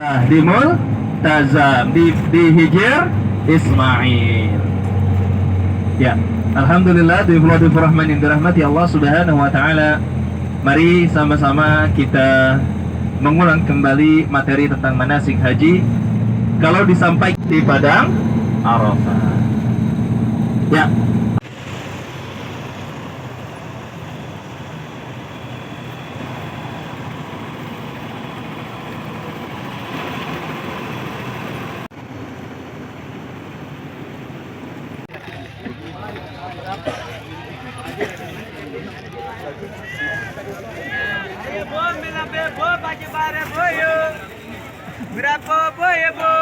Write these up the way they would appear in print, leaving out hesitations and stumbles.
Di Multazam di Hijr Ismail. Ya, alhamdulillah difur rahman yang dirahmati Allah Subhanahu wa taala. Mari sama-sama kita mengulang kembali materi tentang manasik haji kalau disampaikan di padang Arafah. Ya. Berapa bu ya bu?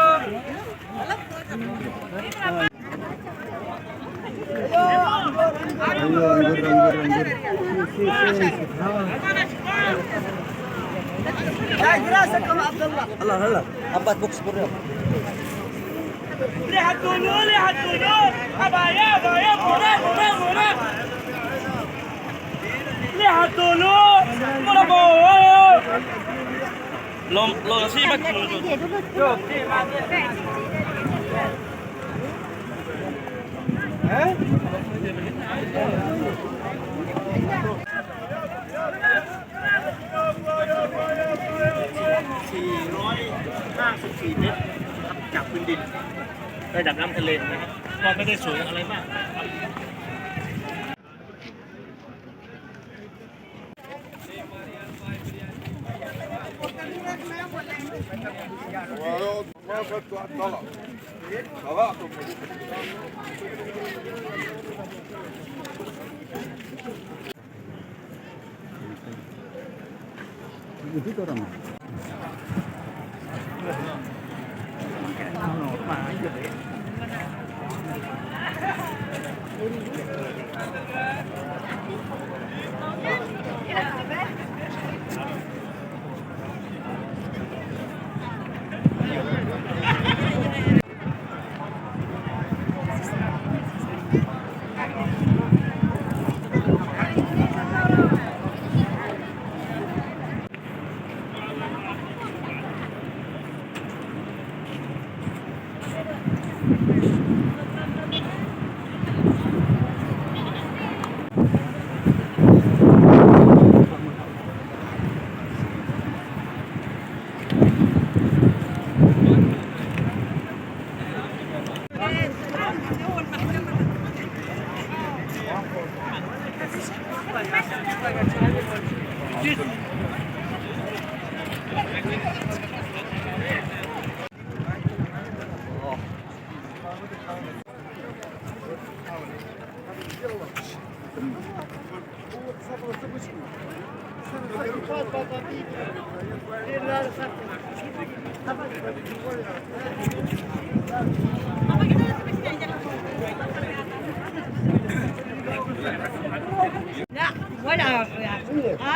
Allah Allah. Empat box berapa? Lihat dulu. Abaya, murah. Lihat dulu, murah. Lo sih mak. $454 เมตรจากพื้นดินระดับน้ำทะเลนะครับก็ไม่ได้สูงอะไรมากครับ لا ولا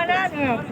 أنا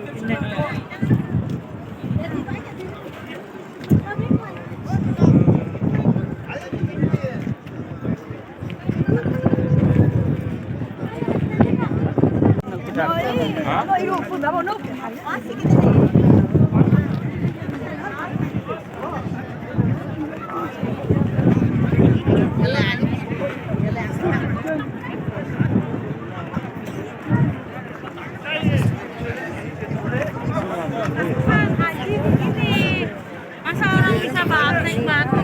masa orang bisa naik batu.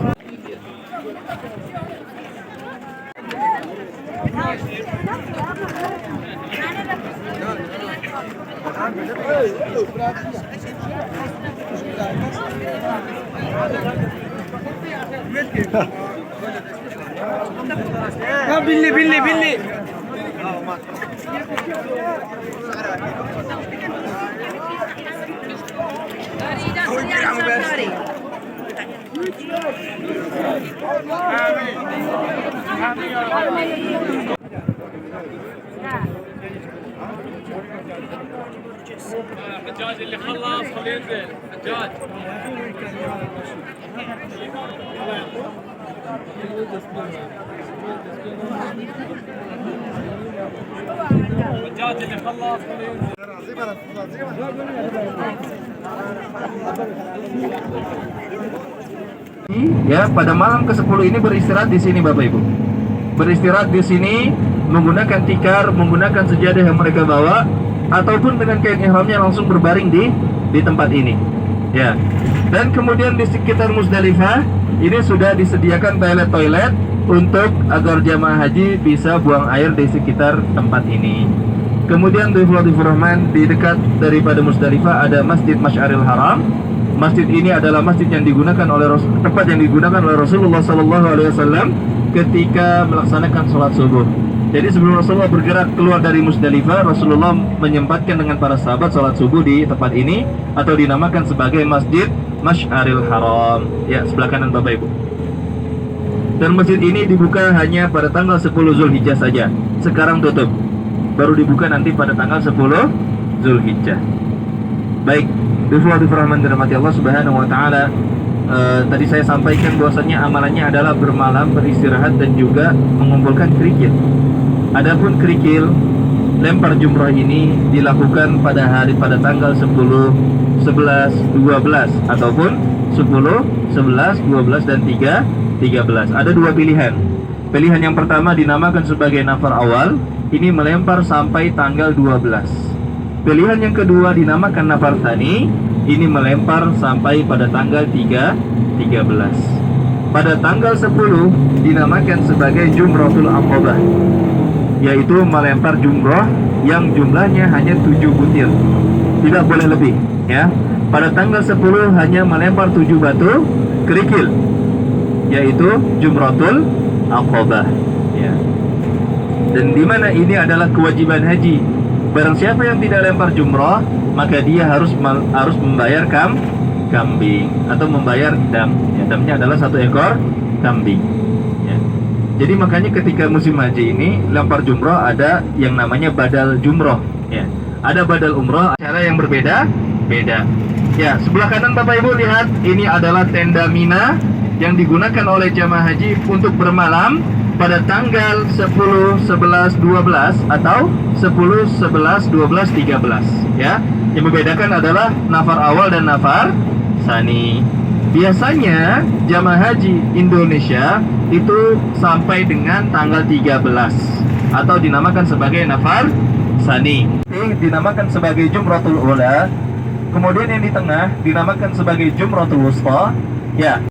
Billy. الحجاج اللي خلص خليه ينزل حجاج حجاج اللي خلص خليه ينزل. Ya, pada malam ke-10 ini beristirahat di sini Bapak Ibu. Beristirahat di sini menggunakan tikar, menggunakan sejadah yang mereka bawa, ataupun dengan kain ihramnya langsung berbaring di tempat ini. Ya. Dan kemudian di sekitar Musdalifah ini sudah disediakan toilet untuk agar jamaah haji bisa buang air di sekitar tempat ini. Kemudian di Rahman, di dekat daripada Musdalifah ada Masjid Masy'aril Haram. Masjid ini adalah masjid yang digunakan oleh tempat yang digunakan oleh Rasulullah SAW ketika melaksanakan sholat subuh. Jadi sebelum Rasulullah bergerak keluar dari Musdalifah, Rasulullah menyempatkan dengan para sahabat sholat subuh di tempat ini, atau dinamakan sebagai Masjid Masy'aril Haram. Ya, sebelah kanan Bapak Ibu. Dan masjid ini dibuka hanya pada tanggal 10 Zulhijjah saja. Sekarang tutup. Baru dibuka nanti pada tanggal 10 Zulhijjah. Baik, Rahman dirahmati Allah Subhanahu wa taala. Tadi saya sampaikan bahwasanya amalannya adalah bermalam, beristirahat, dan juga mengumpulkan kerikil. Adapun kerikil lempar jumrah ini dilakukan pada tanggal 10, 11, 12 ataupun 10, 11, 12 dan 13. Ada dua pilihan. Pilihan yang pertama dinamakan sebagai nafar awal, ini melempar sampai tanggal 12. Pilihan yang kedua dinamakan nafar tsani, ini melempar sampai pada tanggal 13. Pada tanggal 10 dinamakan sebagai Jumratul Aqabah, yaitu melempar jumrah yang jumlahnya hanya 7 butir, tidak boleh lebih, ya. Pada tanggal 10 hanya melempar 7 batu kerikil, yaitu Jumratul Aqabah, ya. Dan di mana ini adalah kewajiban haji. Barang siapa yang tidak lempar jumrah, maka dia harus membayar kambing atau membayar dam. Ya, damnya adalah 1 ekor kambing. Ya. Jadi makanya ketika musim haji ini lempar jumrah ada yang namanya badal jumrah. Ya. Ada badal umrah, cara yang berbeda-beda. Ya, sebelah kanan Bapak Ibu lihat, ini adalah tenda Mina yang digunakan oleh jamaah haji untuk bermalam pada tanggal 10, 11, 12 atau 10, 11, 12, 13, ya. Yang membedakan adalah nafar awal dan nafar tsani. Biasanya jamaah haji Indonesia itu sampai dengan tanggal 13 atau dinamakan sebagai nafar tsani. Ini dinamakan sebagai Jumratul Ula. Kemudian yang di tengah dinamakan sebagai Jumratul Wusta. Ya.